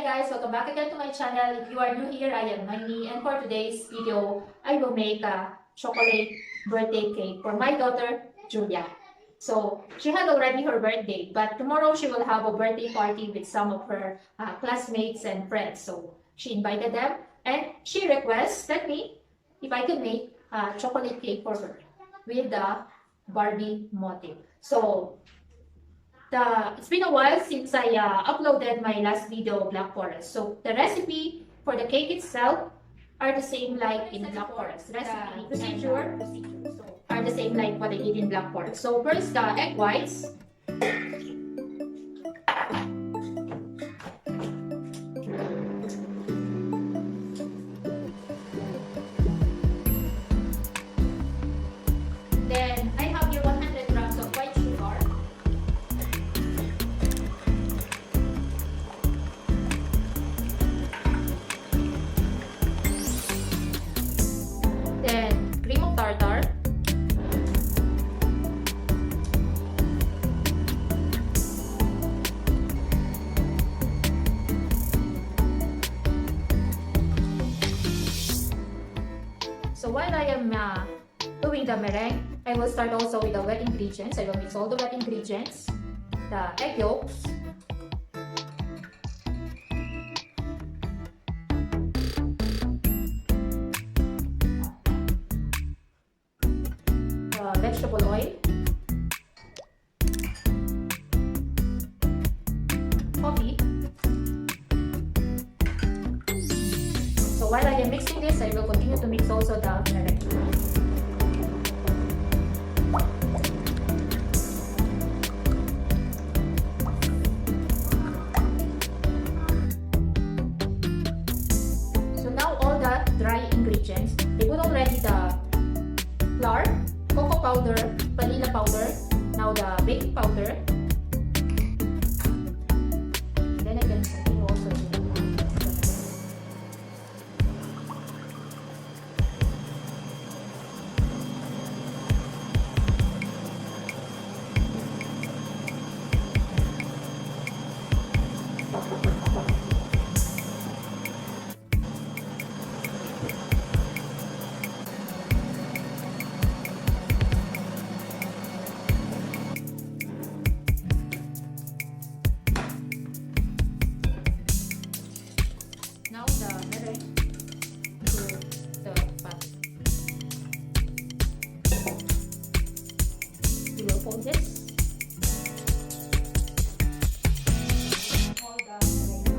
Hi guys, welcome back again to my channel. If you are new here, I am Maini, and for today's video, I will make a chocolate birthday cake for my daughter, Julia. So, she had already her birthday, but tomorrow she will have a birthday party with some of her classmates and friends. So, she invited them, and she requested me if I can make a chocolate cake for her with the Barbie motif. So, it's been a while since I uploaded my last video, Black Forest. So the recipe for the cake itself are the same like in Black Forest. Recipe, procedure are the same like what I did in Black Forest. So first, the egg whites. Then I have here 100 grams of white sugar. Then cream of tartar. So while I am doing the meringue, I will start also with the wet ingredients. I will mix all the wet ingredients, the egg yolks, the vegetable oil, coffee. So while I am mixing this, I will continue to mix also the meringue. So now all the dry ingredients, I put already the flour, cocoa powder, vanilla powder, now the baking powder. Then I can continue also to now the meringue to the pan. We will fold this. All the meringue.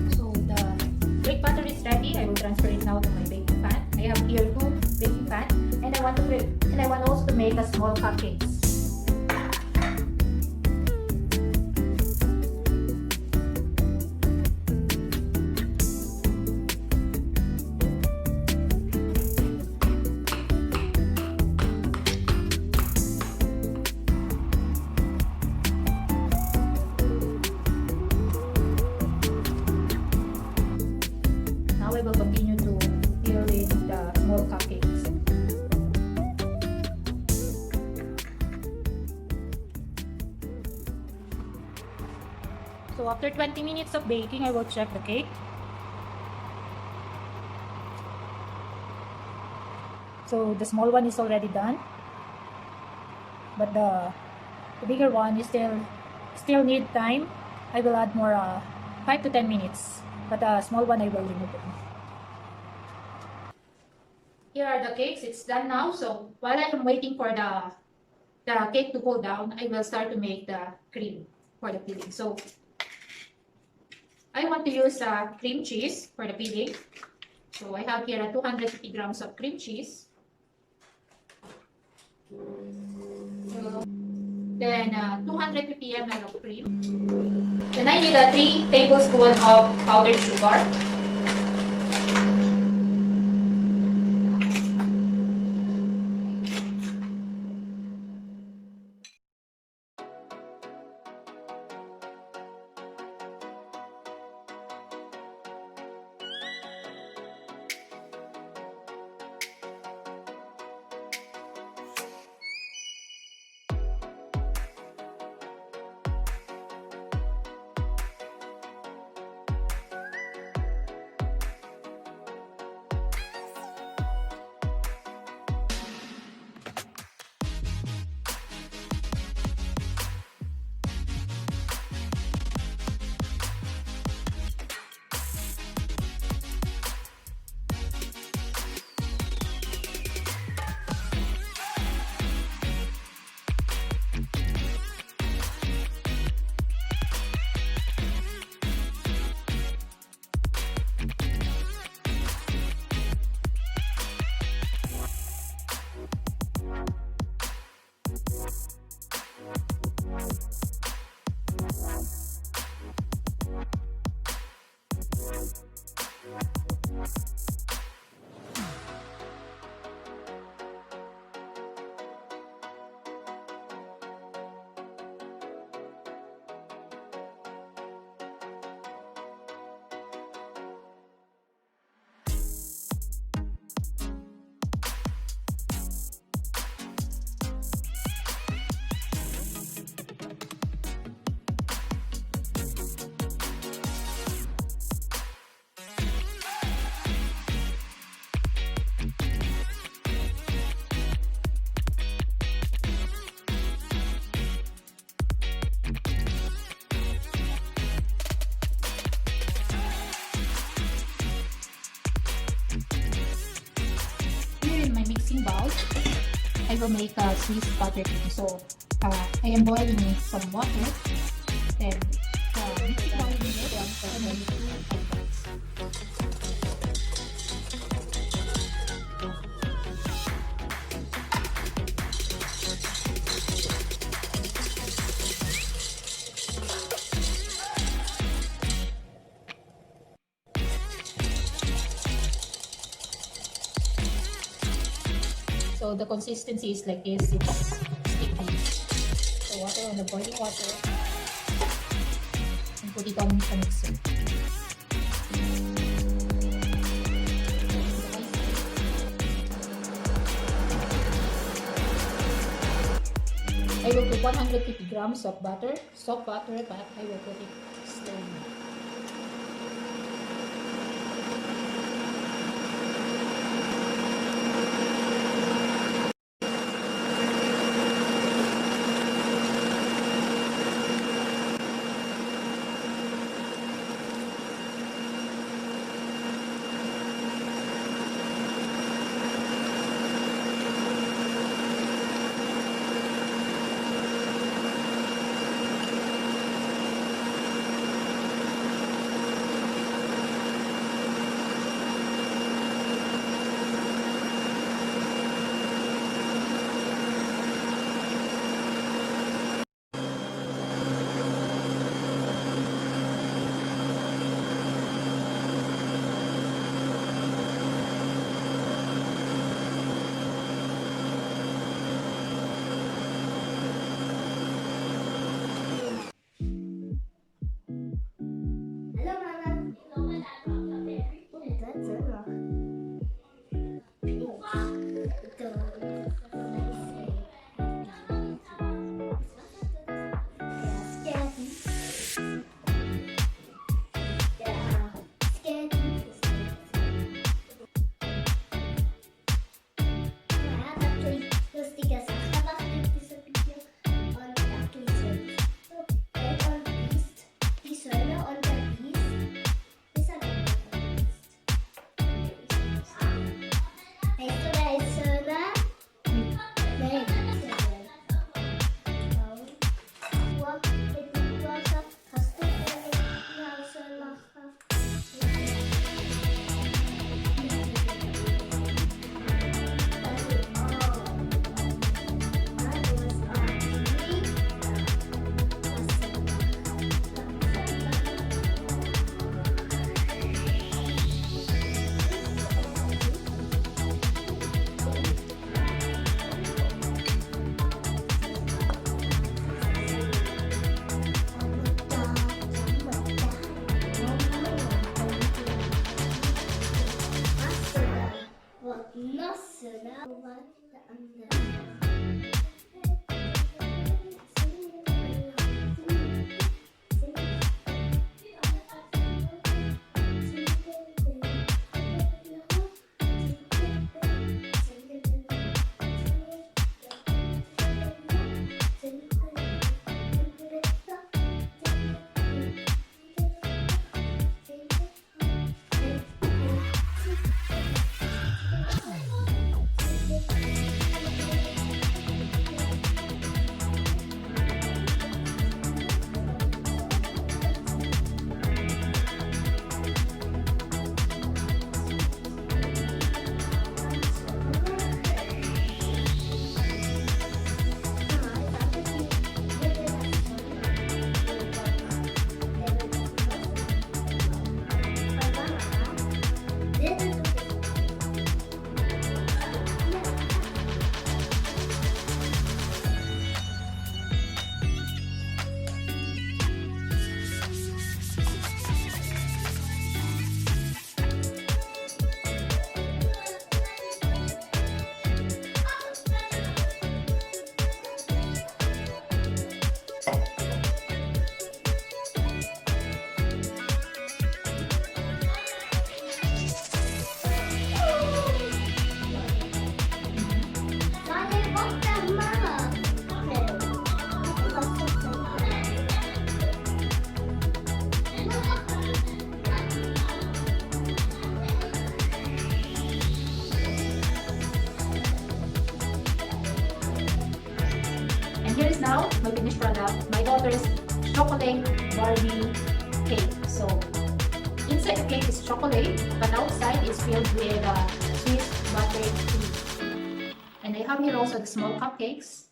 So the baked butter is ready. I will transfer it now to my baking pan. I have here 2 baking pan, and I want also to make a small cupcakes. Now I will continue to fill in the small cupcakes. So after 20 minutes of baking, I will check the cake. So the small one is already done, but the bigger one is still need time. I will add more 5 to 10 minutes, but the small one I will remove it. Here are the cakes. It's done now. So while I am waiting for the cake to cool down, I will start to make the cream for the filling. So I want to use cream cheese for the filling. So I have here 250 grams of cream cheese. Then 250 ml of cream. Then I need 3 tablespoons of powdered sugar. now, I will make a Swiss buttercream. So I am boiling some water and mix it all in it and then so the consistency is like this. It's sticky. So water on the boiling water and put it on the mixer. I will put 150 grams of butter, soft butter, but I will put it slowly. now my finished product, my daughter's chocolate Barbie cake. So inside the cake is chocolate, but outside is filled with Swiss buttercream. And I have here also the small cupcakes.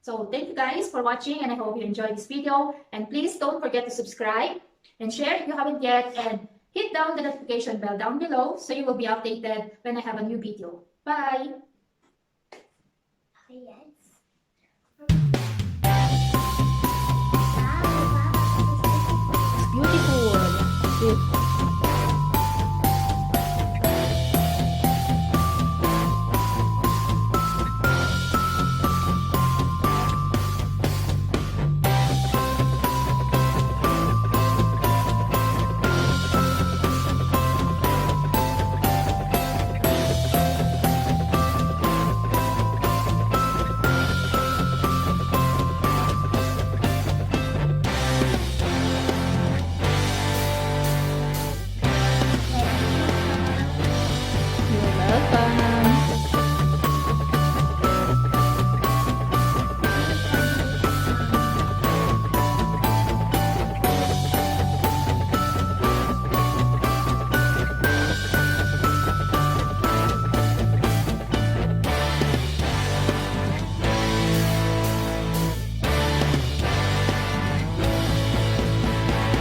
So thank you guys for watching, and I hope you enjoyed this video. And please don't forget to subscribe and share if you haven't yet, and hit down the notification bell down below so you will be updated when I have a new video. Bye! Yes.